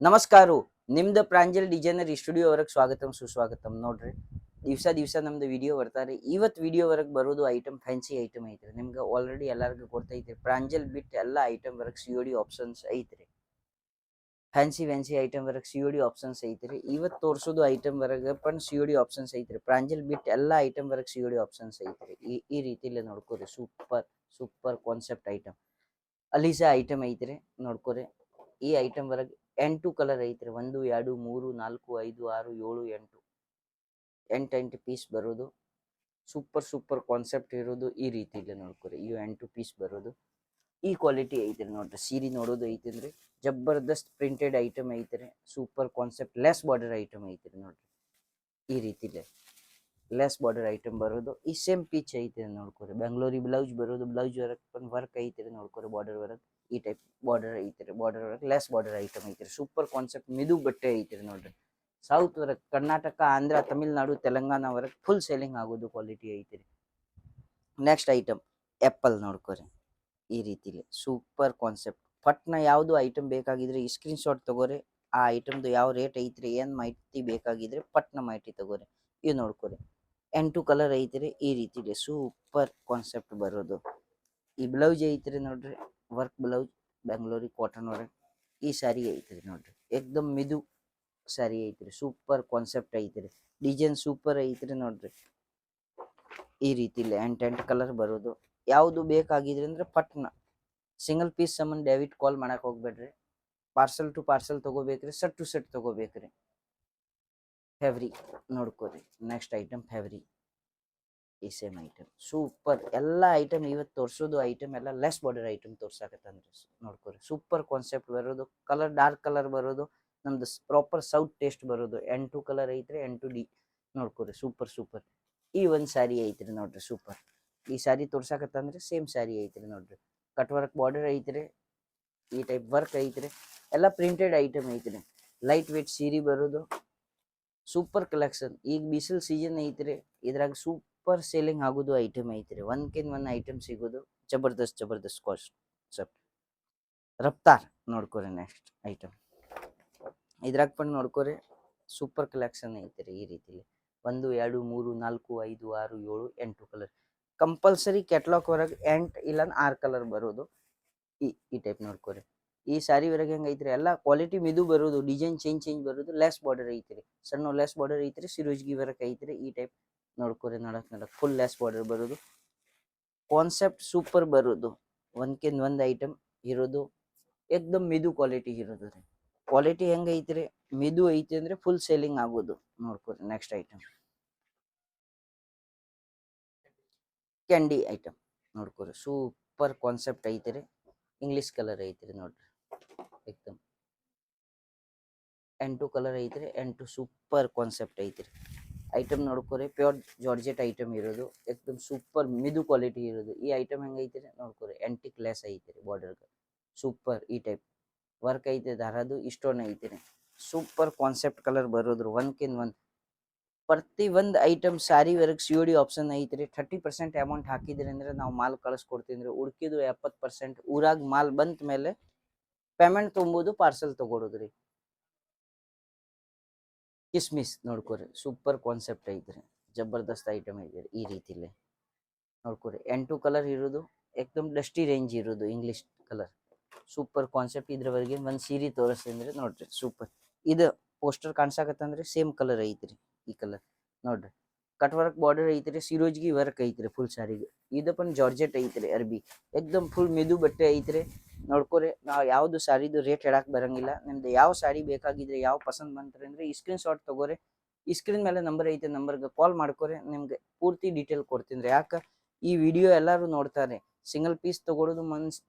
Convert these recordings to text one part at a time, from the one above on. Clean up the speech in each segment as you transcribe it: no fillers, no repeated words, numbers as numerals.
ನಮಸ್ಕಾರ ನಿಮ್ದು Pranjal designer studio ವರೆಗೆ ಸ್ವಾಗತಂ ಸುಸ್ವಾಗತಂ ನೋಡ್ರಿ ದಿವಸ ನಮ್ದು ವಿಡಿಯೋ ಬರ್ತಾರೆ ಇವತ್ತು ವಿಡಿಯೋ ವರೆಗೆ ಬರೋದು ಐಟಮ್ ಫ್ಯಾನ್ಸಿ ಐಟಮ್ ಐತ್ರಿ ನಿಮ್ಗೆ ಆಲ್ರೆಡಿ ಎಲ್ಲರಿಗೂ ಗೊತ್ತೈತ್ರಿ ಪ್ರಾಂಜಲ್ ಬಿಟ್ಟು ಎಲ್ಲ ಐಟಮ್ ವರೆಗೆ COD ಆಪ್ಷನ್ಸ್ ಐತ್ರಿ ಫ್ಯಾನ್ಸಿ ಐಟಮ್ ವರೆಗೆ COD ಆಪ್ಷನ್ಸ್ ಐತ್ರಿ ಇವತ್ತು ತೋರಿಸೋದು ಐಟಮ್ ವರೆಗೆ ಪನ್ COD ಆಪ್ಷನ್ಸ್ ಐತ್ರಿ ಪ್ರಾಂಜಲ್ ಬಿಟ್ಟು ಎಲ್ಲ ಐಟಮ್ ವರೆಗೆ COD ಆಪ್ಷನ್ಸ್ ಐತ್ರಿ ಈ ರೀತಿಲಿ ನೋಡ್ಕೋರಿ ಸೂಪರ್ ಕಾನ್ಸೆಪ್ಟ್ ಐಟಮ್ ಅಲಿಸಾ ಐಟಮ್ ಐತ್ರಿ ನೋಡ್ಕೋರಿ ಈ ಐಟಮ್ ವರೆಗೆ 8 ಕಲರ್ ಐತ್ರಿ 1 2 3 4 5 6 7 8 ಪೀಸ್ ಬರೋದು ಸೂಪರ್ ಕಾನ್ಸೆಪ್ಟ್ ಇರೋದು ಈ ರೀತಿ ಇಲ್ಲ ನೋಡ್ಕೊರಿ ಇವು 8 ಪೀಸ್ ಬರೋದು ಈ ಕ್ವಾಲಿಟಿ ಐತ್ರಿ ನೋಡ್ರಿ ಸೀರೆ ನೋಡೋದು ಐತಂದ್ರೆ ಜಬರ್ದಸ್ತ್ ಪ್ರಿಂಟೆಡ್ ಐಟಮ್ ಐತ್ರಿ super concept less border item ಐತ್ರಿ ನೋಡ್ರಿ ಈ ರೀತಿ ಲೆಸ್ ಬಾರ್ಡರ್ ಐಟಮ್ ಬರೋದು ಈ ಸೇಮ್ ಪೀಚ್ ಐತೆ ನೋಡ್ಕೊರಿ ಬೆಂಗಳೂರಿ ಬ್ಲೌಸ್ ಬರೋದು ಬ್ಲೌಸ್ ವರ್ಕ್ ಐತ್ರಿ ನೋಡ್ಕೊರಿ ಬಾರ್ಡರ್ ವರ್ಕ್ ಈ ಟೈಪ್ ಬಾರ್ಡರ್ ಐತ್ರಿ border work less border item ಐತ್ರಿ ಸೂಪರ್ ಕಾನ್ಸೆಪ್ಟ್ ಮಿದು ಬಟ್ಟೆ ಐತ್ರಿ ನೋಡ್ರಿ south work Karnataka Andhra Tamil Nadu Telangana work full selling ಆಗೋದು ಕ್ವಾಲಿಟಿ ಐತ್ರಿ ನೆಕ್ಸ್ಟ್ ಐಟಮ್ ಆ್ಯಪಲ್ ನೋಡ್ಕೊರಿ ಈ ರೀತಿಲಿ ಸೂಪರ್ ಕಾನ್ಸೆಪ್ಟ್ ಪಟ್ನ ಯಾವುದು ಐಟಮ್ ಬೇಕಾಗಿದ್ರೆ ಈ ಸ್ಕ್ರೀನ್ ಶಾಟ್ ತಗೋರಿ ಆ ಐಟಮ್ದು ಯಾವ ರೇಟ್ ಐತ್ರಿ ಏನ್ ಮಾಹಿತಿ ಬೇಕಾಗಿದ್ರೆ ಪಟ್ನ ಮಾಹಿತಿ ತಗೋರಿ ಇವ್ ನೋಡ್ಕೊರಿ 8 ಕಲರ್ ಐತ್ರಿ ಈ ರೀತಿಲಿ ಸೂಪರ್ ಕಾನ್ಸೆಪ್ಟ್ ಬರೋದು ಈ ಬ್ಲೌಸ್ ಐತ್ರಿ ನೋಡ್ರಿ ವರ್ಕ್ ಬ್ಲೌಸ್ ಬೆಂಗಳೂರಿ ಕಾಟನ್ ವರ್ಕ್ ಈ ಸಾರಿ ಐತ್ರಿ ನೋಡ್ರಿ ಏಕ್ದಮ್ ಮಿದು ಸಾರಿ ಐತ್ರಿ ಸೂಪರ್ ಕಾನ್ಸೆಪ್ಟ್ ಐತ್ರಿ ಡಿಸೈನ್ ಸೂಪರ್ ಐತ್ರಿ ನೋಡ್ರಿ ಈ ರೀತಿಲಿ 8 ಕಲರ್ ಬರೋದು ಯಾವುದು ಬೇಕಾಗಿದ್ರಿ ಅಂದ್ರೆ ಪಟ್ನ ಸಿಂಗಲ್ ಪೀಸ್ ಸಂಬಂಧ ಡೆಬಿಟ್ ಕಾಲ್ ಮಾಡಕ್ ಹೋಗ್ಬೇಡ್ರಿ ಪಾರ್ಸಲ್ ಟು ಪಾರ್ಸಲ್ ತಗೋಬೇಕ್ರಿ ಸೆಟ್ ಟು ಸೆಟ್ ತಗೋಬೇಕ್ರಿ ಫ್ಯಾಬ್ರಿಕ್ ನೋಡ್ಕೋರಿ ನೆಕ್ಸ್ಟ್ ಐಟಮ್ ಫ್ಯಾಬ್ರಿಕ್ ಈ ಸೇಮ್ ಐಟಮ್ ಸೂಪರ್ ಎಲ್ಲ ಐಟಮ್ ಇವತ್ತು ತೋರಿಸೋದು ಐಟಮ್ ಎಲ್ಲ ಲೆಸ್ ಬಾರ್ಡರ್ ಐಟಮ್ ತೋರ್ಸಾಕತ್ತಂದ್ರಿ ನೋಡ್ಕೋರಿ ಸೂಪರ್ ಕಾನ್ಸೆಪ್ಟ್ ಬರೋದು ಕಲರ್ ಡಾರ್ಕ್ ಕಲರ್ ಬರೋದು ನಮ್ದು ಪ್ರಾಪರ್ ಸೌತ್ ಟೇಸ್ಟ್ ಬರೋದು 8 ಕಲರ್ ಐತ್ರಿ 8D ನೋಡ್ಕೋರಿ ಸೂಪರ್ ಈ ಒಂದ್ ಸ್ಯಾರಿ ಐತ್ರಿ ನೋಡ್ರಿ ಸೂಪರ್ ಈ ಸ್ಯಾರಿ ತೋರ್ಸಾಕತ್ತಂದ್ರೆ ಸೇಮ್ ಸ್ಯಾರಿ ಐತ್ರಿ ನೋಡ್ರಿ ಕಟ್ ವರ್ಕ್ ಬಾರ್ಡರ್ ಐತ್ರಿ ಈ ಟೈಪ್ ವರ್ಕ್ ಐತ್ರಿ ಎಲ್ಲ ಪ್ರಿಂಟೆಡ್ ಐಟಮ್ ಐತ್ರಿ ಲೈಟ್ ವೇಟ್ ಸೀರೆ ಬರೋದು ಸೂಪರ್ ಕಲೆಕ್ಷನ್ ಈಗ ಬಿಸಿಲ್ ಸೀಸನ್ ಐತ್ರಿ ಇದ್ರಾಗ ಸೂಪರ್ ಸೇಲಿಂಗ್ ಆಗೋದು ಐಟಮ್ ಐತ್ರಿ ಒಂದ್ ಐಟಮ್ ಸಿಗೋದು ಜಬರ್ದಸ್ತ್ ಕಾಸ್ಟ್ ರಫ್ತಾರ್ ನೋಡ್ಕೊರಿ ನೆಕ್ಸ್ಟ್ ಐಟಮ್ ಇದ್ರಾಗ ಪಂಡ್ ನೋಡ್ಕೊರಿ ಸೂಪರ್ ಕಲೆಕ್ಷನ್ ಐತ್ರಿ ಈ ರೀತಿಲಿ 1 2 3 4 5 6 7 8 ಕಲರ್ ಕಂಪಲ್ಸರಿ ಕ್ಯಾಟ್ಲಾಗ್ ಹೊರಗೆ 8 ಇಲ್ಲ 6 ಕಲರ್ ಬರೋದು ಈ ಟೈಪ್ ನೋಡ್ಕೊರಿ ಈ ಸಾರಿ ವರೆಗೆ ಹೆಂಗೈತ್ರಿ ಎಲ್ಲ ಕ್ವಾಲಿಟಿ ಮಿದು ಬರೋದು ಡಿಸೈನ್ ಚೇಂಜ್ ಬರೋದು ಲೆಸ್ ಬಾರ್ಡರ್ ಐತ್ರಿ ಸಣ್ಣ ಲೆಸ್ ಬಾರ್ಡರ್ ಐತ್ರಿ ಸಿರೋಜ್ಗಿ ವರ್ಕ್ ಐತ್ರಿ ಈ ಟೈಪ್ ನೋಡ್ಕೊರಿ ನಡಕ್ ಫುಲ್ ಲೆಸ್ ಬಾರ್ಡರ್ ಬರೋದು ಕಾನ್ಸೆಪ್ಟ್ ಸೂಪರ್ ಬರೋದು ಒಂದ್ ಐಟಮ್ ಇರೋದು ಏಕ್ದಮ್ ಮಿದು ಕ್ವಾಲಿಟಿ ಇರೋದು ರೀ ಕ್ವಾಲಿಟಿ ಹೆಂಗೈತ್ರಿ ಮಿದು ಐತಿ ಅಂದ್ರೆ ಫುಲ್ ಸೇಲಿಂಗ್ ಆಗೋದು ನೋಡ್ಕೊರಿ ನೆಕ್ಸ್ಟ್ ಐಟಮ್ ಕ್ಯಾಂಡಿ ಐಟಮ್ ನೋಡ್ಕೊರಿ ಸೂಪರ್ ಕಾನ್ಸೆಪ್ಟ್ ಐತ್ರಿ ಇಂಗ್ಲಿಷ್ ಕಲರ್ ಐತ್ರಿ ನೋಡ್ರಿ ಏಕ್ದಮ್ 8 ಕಲರ್ ಐತ್ರಿ 8 ಸೂಪರ್ ಕಾನ್ಸೆಪ್ಟ್ ಐತ್ರಿ ಐಟಮ್ ನೋಡ್ಕೊರಿ ಪ್ಯೂರ್ ಜಾರ್ಜೆಟ್ ಐಟಮ್ ಇರೋದು ಏಕ್ದಮ್ ಸೂಪರ್ ಮಿದು ಕ್ವಾಲಿಟಿ ಇರೋದು ಈ ಐಟಮ್ ಹೆಂಗೈತ್ರಿ ನೋಡ್ಕೊರಿ ಎಂಟಿಕ್ ಲೆಸ್ ಐತ್ರಿ ಬಾರ್ಡರ್ಗೆ ಸೂಪರ್ ಈ ಟೈಪ್ ವರ್ಕ್ ಐತೆ ದಾರದು ಇಷ್ಟೊಂದು ಐತ್ರಿ ಸೂಪರ್ ಕಾನ್ಸೆಪ್ಟ್ ಕಲರ್ ಬರೋದ್ರು ಒಂದ್ ಪ್ರತಿ ಒಂದ್ ಐಟಮ್ ಸಾರಿ ವರ್ಕ್ COD ಆಪ್ಷನ್ ಐತ್ರಿ 30% ಅಮೌಂಟ್ ಹಾಕಿದ್ರಿ ಅಂದ್ರೆ ನಾವು ಮಾಲ್ ಕಳಿಸ್ಕೊಡ್ತೀವಿ ಉಳ್ಕಿದು 70% ಊರಾಗ ಮಾಲ್ ಬಂತ ಮೇಲೆ ಪೇಮೆಂಟ್ ತುಂಬೋದು ಪಾರ್ಸಲ್ ತಗೊಳೋದ್ರಿ ಕಿಸ್ಮಿಸ್ ನೋಡ್ಕೊರಿ ಸೂಪರ್ ಕಾನ್ಸೆಪ್ಟ್ ಐತ್ರಿ ಜಬರ್ದಸ್ತ್ ಐಟಮ್ ಐತ್ರಿ ಈ ರೀತಿಲಿ ನೋಡ್ಕೊರಿ 8 ಕಲರ್ ಇರೋದು ಏಕ್ದಮ್ ಡಸ್ಟಿ ರೇಂಜ್ ಇರೋದು ಇಂಗ್ಲಿಷ್ ಕಲರ್ ಸೂಪರ್ ಕಾನ್ಸೆಪ್ಟ್ ಇದ್ರವರೆಗೆ ಒಂದ್ ಸೀರೆ ತೋರಿಸ್ತೇನ್ರಿ ನೋಡ್ರಿ ಸೂಪರ್ ಇದು ಪೋಸ್ಟರ್ ಕಾಣ್ಸಾಕತ್ತಂದ್ರೆ ಸೇಮ್ ಕಲರ್ ಐತ್ರಿ ಈ ಕಲರ್ ನೋಡ್ರಿ ಕಟ್ ವರ್ಕ್ ಬಾರ್ಡರ್ ಐತ್ರಿ ಸಿರೋಜ್ಗಿ ವರ್ಕ್ ಐತ್ರಿ ಫುಲ್ ಸಾರಿಗೆ ಇದಪ್ಪನ್ ಜಾರ್ಜೆಟ್ ಐತ್ರಿ ಅರ್ಬಿ ಏಕ್ದಮ್ ಫುಲ್ ಮೆದು ಬಟ್ಟೆ ಐತ್ರಿ ನೋಡ್ಕೊರಿ ನಾವ್ ಯಾವ್ದು ಸಾರಿದು ರೇಟ್ ಹೇಳಕ್ ಬರಂಗಿಲ್ಲ ನಿಮ್ದು ಯಾವ ಸಾರಿ ಬೇಕಾಗಿದ್ರೆ ಯಾವ ಪಸಂದ್ ಬಂತ್ರಿ ಅಂದ್ರೆ ಈ ಸ್ಕ್ರೀನ್ ಶಾಟ್ ತಗೋರಿ ಈ ಸ್ಕ್ರೀನ್ ಮೇಲೆ ನಂಬರ್ ಐತೆ ನಂಬರ್ಗೆ ಕಾಲ್ ಮಾಡ್ಕೊರಿ ನಿಮ್ಗೆ ಪೂರ್ತಿ ಡೀಟೇಲ್ ಕೊಡ್ತೀನಿ ಯಾಕ ಈ ವಿಡಿಯೋ ಎಲ್ಲಾರು ನೋಡ್ತಾರೆ ಸಿಂಗಲ್ ಪೀಸ್ ತಗೊಳ್ಳೋದು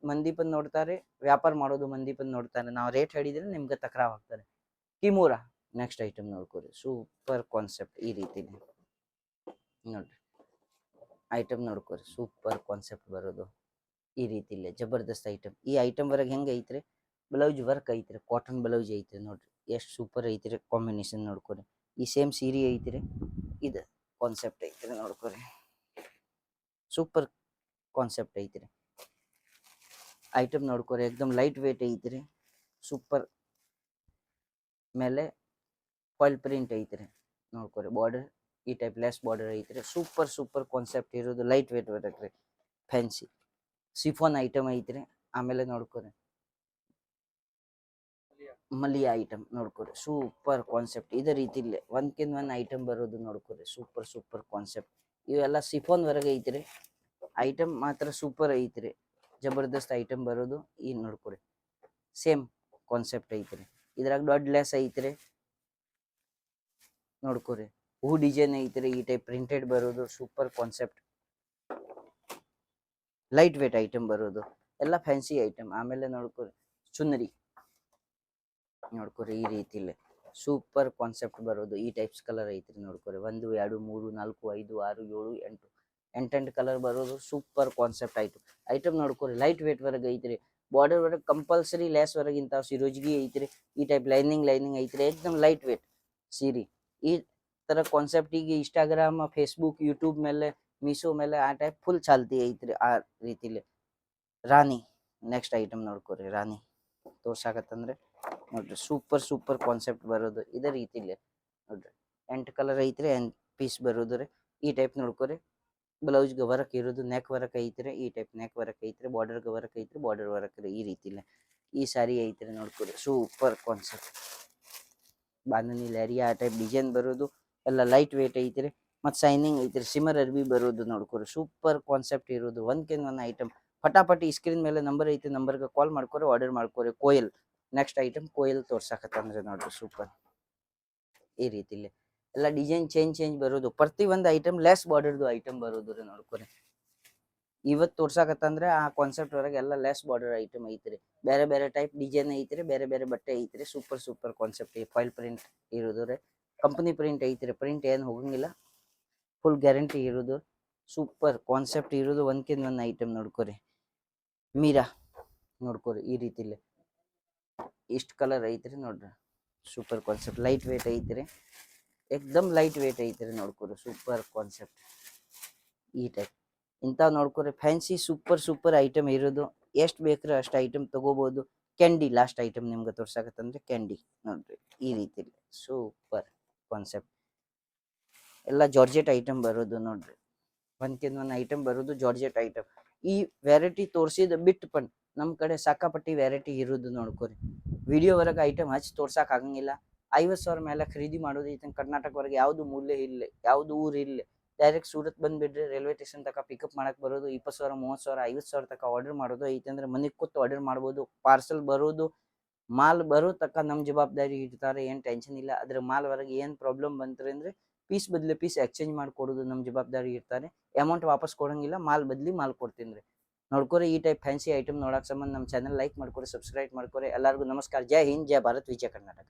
ಮಂದಿ ಬಂದ್ ನೋಡ್ತಾರೆ ವ್ಯಾಪಾರ ಮಾಡೋದು ಮಂದಿ ಬಂದ್ ನೋಡ್ತಾರೆ ನಾವು ರೇಟ್ ಹೇಳಿದ್ರೆ ನಿಮ್ಗೆ ತಕ್ರಾವ್ ಆಗ್ತಾರೆ ಕಿಮೂರ ನೆಕ್ಸ್ಟ್ ಐಟಮ್ ನೋಡ್ಕೊರಿ ಸೂಪರ್ ಕಾನ್ಸೆಪ್ಟ್ ಈ ರೀತಿ ನೋಡ್ರಿ ಐಟಮ್ ನೋಡ್ಕೊರಿ ಸೂಪರ್ ಕಾನ್ಸೆಪ್ಟ್ ಬರೋದು ಈ ರೀತಿಲೇ ಜಬರ್ದಸ್ತ್ ಐಟಮ್ ಈ ಐಟಮ್ ವರೆಗೆ ಹೆಂಗೆ ಐತ್ರಿ ಬ್ಲೌಸ್ ವರ್ಕ್ ಐತ್ರಿ ಕಾಟನ್ ಬ್ಲೌಸ್ ಐತ್ರಿ ನೋಡ್ರಿ ಎಷ್ಟು ಸೂಪರ್ ಐತ್ರಿ ಕಾಂಬಿನೇಷನ್ ನೋಡ್ಕೊರಿ ಈ ಸೇಮ್ ಸೀರೆ ಐತ್ರಿ ಇದು ಕಾನ್ಸೆಪ್ಟ್ ಐತ್ರಿ ನೋಡ್ಕೊರಿ ಸೂಪರ್ ಕಾನ್ಸೆಪ್ಟ್ ಐತ್ರಿ ಐಟಮ್ ನೋಡ್ಕೊರಿ ಏಕ್ದಮ್ ಲೈಟ್ ವೇಟ್ ಐತ್ರಿ ಸೂಪರ್ ಮೇಲೆ ಫಾಯಿಲ್ ಪ್ರಿಂಟ್ ಐತ್ರಿ ನೋಡ್ಕೊರಿ. ಬಾರ್ಡರ್ ಈ ಟೈಪ್ ಲೆಸ್ ಬಾರ್ಡರ್ ಐತ್ರಿ. ಸೂಪರ್ ಕಾನ್ಸೆಪ್ಟ್ ಇರೋದು, ಲೈಟ್ ವೇಟ್ ಬರಕ್ರಿ, ಫ್ಯಾನ್ಸಿ ಸಿಫಾನ್ ಐಟಮ್ ಐತ್ರಿ. ಆಮೇಲೆ ನೋಡ್ಕೊರಿ ಮಲಿಯ ಐಟಮ್ ನೋಡ್ಕೊರಿ, ಸೂಪರ್ ಕಾನ್ಸೆಪ್ಟ್. ಇದೇ ರೀತಿಲಿ ಒಂದ್ಕಿಂತ ಒಂದ್ ಐಟಮ್ ಬರೋದು ನೋಡ್ಕೊರಿ, ಸೂಪರ್ ಕಾನ್ಸೆಪ್ಟ್. ಇವೆಲ್ಲ ಸಿಫೋನ್ ವರೆಗೆ ಐತ್ರಿ. ಐಟಮ್ ಮಾತ್ರ ಸೂಪರ್ ಐತ್ರಿ, ಜಬರ್ದಸ್ತ್ ಐಟಮ್ ಬರೋದು. ಈ ನೋಡ್ಕೊರಿ ಸೇಮ್ ಕಾನ್ಸೆಪ್ಟ್ ಐತ್ರಿ. ಇದ್ರಾಗ ದೊಡ್ಡ ಲೆಸ್ ಐತ್ರಿ ನೋಡ್ಕೊರಿ. ಹೂ ಡಿಸೈನ್ ಐತ್ರಿ, ಈ ಟೈಪ್ ಪ್ರಿಂಟೆಡ್ ಬರೋದು, super concept, light weight item ಬರೋದು, ಎಲ್ಲ ಫ್ಯಾನ್ಸಿ ಐಟಮ್. ಆಮೇಲೆ ನೋಡ್ಕೊರಿ ಚುನ್ನರಿ ನೋಡ್ಕೊರಿ, ಈ ರೀತಿಲಿ ಸೂಪರ್ ಕಾನ್ಸೆಪ್ಟ್ ಬರೋದು. ಈ ಟೈಪ್ಸ್ ಕಲರ್ ಐತ್ರಿ ನೋಡ್ಕೊರಿ. 1 2 3 4 5 6 7 8 ಎಂಟೆಂಟು ಕಲರ್ ಬರೋದು, ಸೂಪರ್ ಕಾನ್ಸೆಪ್ಟ್ ಐಟಮ್ ನೋಡ್ಕೊರಿ. ಲೈಟ್ ವೇಟ್ ವರೆಗೆ ಐತ್ರಿ. ಬಾರ್ಡರ್ ವರೆಗೆ ಕಂಪಲ್ಸರಿ ಲೆಸ್ ವರೆಗೆ ಇಂಥವು ಸಿರೋಜ್ಗಿ ಐತ್ರಿ. ಈ ಟೈಪ್ ಲೈನಿಂಗ್ ಐತ್ರಿ, ಏಕದಮ್ ಲೈಟ್ ವೇಟ್ ಸೀರೆ. ಈ ತರ ಕಾನ್ಸೆಪ್ಟ್ ಈಗ ಇನ್ಸ್ಟಾಗ್ರಾಮ್, ಫೇಸ್ಬುಕ್, ಯೂಟ್ಯೂಬ್ ಮೇಲೆ, ಮೀಶೋ ಮೇಲೆ ಆ ಟೈಪ್ ಫುಲ್ ಚಾಲ್ತಿ ಐತ್ರಿ. ಆ ರೀತಿಲಿ ರಾಣಿ ನೆಕ್ಸ್ಟ್ ಐಟಮ್ ನೋಡ್ಕೊರಿ. ರಾಣಿ ತೋರ್ಸಾಕತ್ತಂದ್ರೆ ನೋಡ್ರಿ, ಸೂಪರ್ ಕಾನ್ಸೆಪ್ಟ್ ಬರೋದು. ಇದೇ ರೀತಿಲಿ ನೋಡ್ರಿ 8 ಕಲರ್ ಐತ್ರಿ, 8 ಪೀಸ್ ಬರೋದು ರೀ. ಈ ಟೈಪ್ ನೋಡ್ಕೊರಿ. ಬ್ಲೌಸ್ಗೆ ವರ್ಕ್ ಇರೋದು, ನೆಕ್ ವರ್ಕ್ ಐತ್ರಿ. ಈ ಟೈಪ್ ನೆಕ್ ವರ್ಕ್ ಐತ್ರಿ, ಬಾರ್ಡರ್ಗೆ ವರ್ಕ್ ಐತ್ರಿ, ಬಾರ್ಡರ್ ವರ್ಕ್ ರೀ. ಈ ರೀತಿಲಿ ಈ ಸಾರಿ ಐತ್ರಿ ನೋಡ್ಕೊರಿ, ಸೂಪರ್ ಕಾನ್ಸೆಪ್ಟ್. ಬಾಂಧನಿ ಲ್ಯಾರಿ ಆ ಟೈಪ್ ಡಿಸೈನ್ ಬರೋದು, ಎಲ್ಲ ಲೈಟ್ ವೇಟ್ ಐತ್ರಿ. ಮತ್ತು ಶೈನಿಂಗ್ ಐತ್ರಿ, ಸಿಮರ್ ಅರ್ಬಿ ಬರೋದು ನೋಡ್ಕೊರಿ. ಸೂಪರ್ ಕಾನ್ಸೆಪ್ಟ್ ಇರೋದು, ಒಂದ್ಕಿಂತ ಒಂದು ಐಟಮ್. ಫಟಾಫಟಿ ಸ್ಕ್ರೀನ್ ಮೇಲೆ ನಂಬರ್ ಐತಿ, ನಂಬರ್ಗೆ ಕಾಲ್ ಮಾಡ್ಕೊರಿ, ಆರ್ಡರ್ ಮಾಡ್ಕೊರಿ. ಕೋಯಲ್ ನೆಕ್ಸ್ಟ್ ಐಟಮ್ ಕೋಯಲ್ ತೋರ್ಸಾಕತ್ತಂದ್ರೆ ನೋಡ್ರಿ, ಸೂಪರ್. ಈ ರೀತಿಲಿ ಎಲ್ಲ ಡಿಸೈನ್ ಚೇಂಜ್ ಬರೋದು. ಪ್ರತಿ ಒಂದು ಐಟಮ್ ಲೆಸ್ ಬಾರ್ಡರ್ದು ಐಟಮ್ ಬರೋದು ರೀ ನೋಡ್ಕೊರಿ. ಇವತ್ತು ತೋರ್ಸಾಕತ್ತಂದ್ರೆ ಆ ಕಾನ್ಸೆಪ್ಟ್ ವರೆಗೆ ಎಲ್ಲ ಲೆಸ್ ಬಾರ್ಡರ್ ಐಟಮ್ ಐತ್ರಿ. ಬೇರೆ ಟೈಪ್ ಡಿಸೈನ್ ಐತ್ರಿ, ಬೇರೆ ಬಟ್ಟೆ ಐತ್ರಿ. Super concept. ಫಾಯಿಲ್ ಪ್ರಿಂಟ್ ಇರೋದು ರೀ, ಕಂಪನಿ ಪ್ರಿಂಟ್ ಐತ್ರಿ. ಪ್ರಿಂಟ್ ಏನು ಹೋಗಂಗಿಲ್ಲ, ಫುಲ್ ಗ್ಯಾರಂಟಿ ಇರೋದು, ಸೂಪರ್ ಕಾನ್ಸೆಪ್ಟ್ ಇರೋದು. ಒಂದ್ಕಿಂತ ಒಂದು ಐಟಮ್ ನೋಡ್ಕೊರಿ. ಮೀರಾ ನೋಡ್ಕೊರಿ, ಈ ರೀತಿಲಿ ಇಷ್ಟು ಕಲರ್ ಐತ್ರಿ ನೋಡ್ರಿ, ಸೂಪರ್ ಕಾನ್ಸೆಪ್ಟ್. ಲೈಟ್ ವೇಟ್ ಐತ್ರಿ, ಏಕದಮ್ ಲೈಟ್ ವೇಟ್ ಐತ್ರಿ ನೋಡ್ಕೊರಿ, ಸೂಪರ್ ಕಾನ್ಸೆಪ್ಟ್. ಈ ಟೈಪ್ ಇಂಥವು ನೋಡ್ಕೊರಿ, ಫ್ಯಾನ್ಸಿ ಸೂಪರ್ ಐಟಮ್ ಇರೋದು. ಎಷ್ಟು ಬೇಕ್ರಿ ಅಷ್ಟು ಐಟಮ್ ತಗೋಬಹುದು. ಕ್ಯಾಂಡಿ ಲಾಸ್ಟ್ ಐಟಮ್ ನಿಮ್ಗೆ ತೋರ್ಸಾಕತ್ತಂದ್ರೆ ಕ್ಯಾಂಡಿ ನೋಡ್ರಿ, ಈ ರೀತಿಲಿ ಸೂಪರ್ ಕಾನ್ಸೆಪ್ಟ್. ಎಲ್ಲ ಜಾರ್ಜೆಟ್ ಐಟಮ್ ಬರೋದು ನೋಡ್ರಿ, ಒಂದ್ಕಿಂತ ಒಂದು ಐಟಮ್ ಬರೋದು ಜಾರ್ಜೆಟ್ ಐಟಮ್. ಈ ವೆರೈಟಿ ತೋರಿಸಿದ ಬಿಟ್ಟು ನಮ್ಮ ಕಡೆ ಸಾಕಾಪಟ್ಟಿ ವೆರೈಟಿ ಇರೋದು ನೋಡ್ಕೊರಿ. ವಿಡಿಯೋ ವರೆಗೆ ಐಟಮ್ ಹಚ್ಚಿ ತೋರ್ಸಕ್ ಆಗಂಗಿಲ್ಲ. 50,000 ಮೇಲೆ ಖರೀದಿ ಮಾಡೋದು ಐತೆ ಕರ್ನಾಟಕವರೆಗೆ. ಯಾವ್ದು ಮೂಲ್ಯ ಇಲ್ಲ, ಯಾವ್ದು ಊರ್ ಇಲ್ಲ. ಡೈರೆಕ್ಟ್ ಸೂರತ್ ಬಂದ್ಬಿಡ್ರಿ, ರೈಲ್ವೆ ಸ್ಟೇಷನ್ ತಕ ಪಿಕಪ್ ಮಾಡಕ್ ಬರೋದು. 20,000 30,000 50,000 ತಕ ಆರ್ಡರ್ ಮಾಡೋದು ಐತೆ ಅಂದ್ರೆ ಮನೆಗೆ ಕೂತು ಆರ್ಡರ್ ಮಾಡ್ಬೋದು. ಪಾರ್ಸಲ್ ಬರೋದು, ಮಾಲ್ ಬರೋ ತಕ ನಮ್ಮ ಜವಾಬ್ದಾರಿ ಇರ್ತಾರೆ, ಏನು ಟೆನ್ಷನ್ ಇಲ್ಲ. ಅದ್ರ ಮಾಲ್ ವರೆಗೆ ಏನು ಪ್ರಾಬ್ಲಮ್ ಬಂತ್ರಿ ಅಂದ್ರೆ ಪೀಸ್ ಬದಲು ಪೀಸ್ ಎಕ್ಸ್ಚೇಂಜ್ ಮಾಡಿಕೊಡೋದು ನಮ್ಮ ಜವಾಬ್ದಾರಿ ಇರ್ತಾರೆ. ಅಮೌಂಟ್ ವಾಪಸ್ ಕೊಡಂಗಿಲ್ಲ, ಮಾಲ್ ಬದಲಿ ಮಾಲ್ ಕೊಡ್ತೀನಿ ರೀ ನೋಡ್ಕೊರಿ. ಈ ಟೈಪ್ ಫ್ಯಾನ್ಸಿ ಐಟಮ್ ನೋಡಕ್ ಸಂಬಂಧ ನಮ್ಮ ಚಾನಲ್ ಲೈಕ್ ಮಾಡ್ಕೊರಿ, ಸಬ್ಸ್ಕ್ರೈಬ್ ಮಾಡ್ಕೊರಿ. ಎಲ್ಲರಿಗೂ ನಮಸ್ಕಾರ. ಜೈ ಹಿಂದ್, ಜೈ ಭಾರತ್, ವಿಜಯ ಕರ್ನಾಟಕ.